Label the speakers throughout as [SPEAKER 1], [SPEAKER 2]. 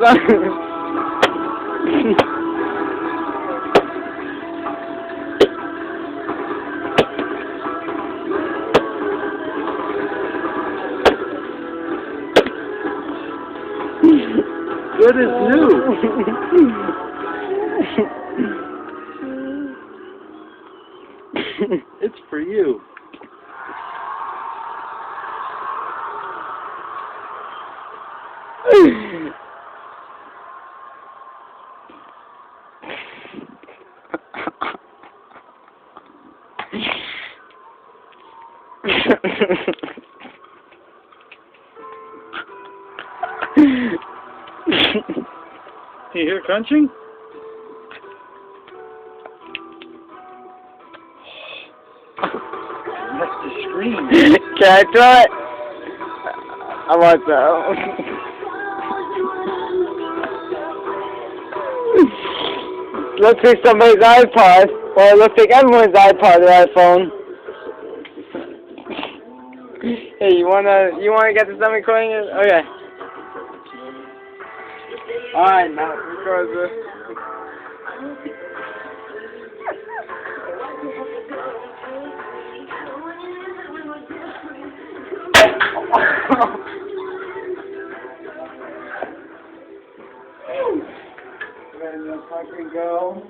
[SPEAKER 1] Good as new. It's for you. You hear crunching? That's the scream.
[SPEAKER 2] Can I try it? I want that. Looks like somebody's iPod, or it looks like everyone's iPod or iPhone. Hey, you wanna get this done recording it? Okay. Alright, now record this. Ready to fucking go?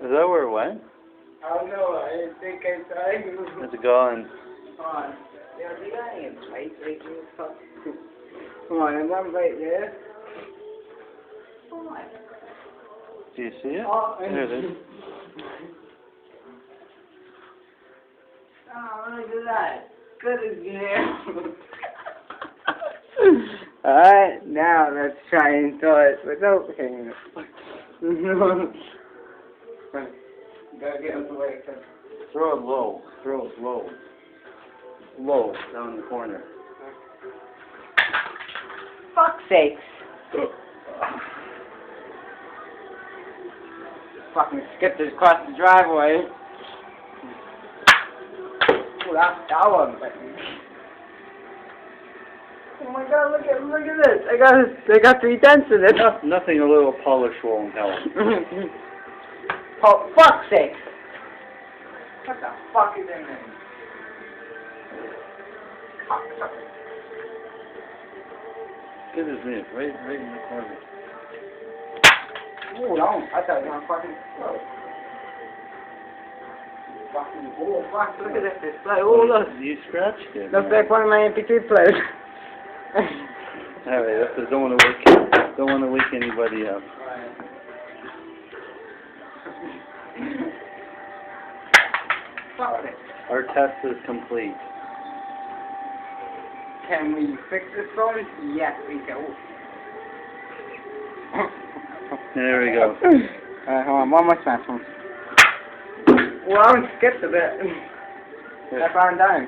[SPEAKER 1] Is that where it went?
[SPEAKER 2] I don't know, I didn't think I saw you.
[SPEAKER 1] It's gone.
[SPEAKER 2] Come on. Yeah, do you got any plates right here? Come on, there's one right there. Come on.
[SPEAKER 1] Do you see it?
[SPEAKER 2] Oh,
[SPEAKER 1] There it is.
[SPEAKER 2] Oh, look at that. Good as new. Alright, now let's try and throw it without hanging it. Gotta get out the way.
[SPEAKER 1] Throw it low. Throw it low. Low, down in the corner.
[SPEAKER 2] Fuck's sakes. Fucking skipped it across the driveway. Oh, that one. Oh my god, look at this. I got 3 dents in it.
[SPEAKER 1] Nothing a little polish won't help.
[SPEAKER 2] Oh, fuck's sake. What the fuck is in there?
[SPEAKER 1] Good as new. Right in the corner.
[SPEAKER 2] Oh, no. I thought it was gonna fucking explode. Fucking, oh, fuck, look at this. It's like, oh, look.
[SPEAKER 1] You scratched it.
[SPEAKER 2] Looks like one of my MP3 players.
[SPEAKER 1] Alright, don't want to wake anybody up.
[SPEAKER 2] Fuck it.
[SPEAKER 1] Our test is complete.
[SPEAKER 2] Can we fix this phone? Yes, we can.
[SPEAKER 1] There we go.
[SPEAKER 2] Alright, hold on, one more time. Well, I skipped a bit. I found time.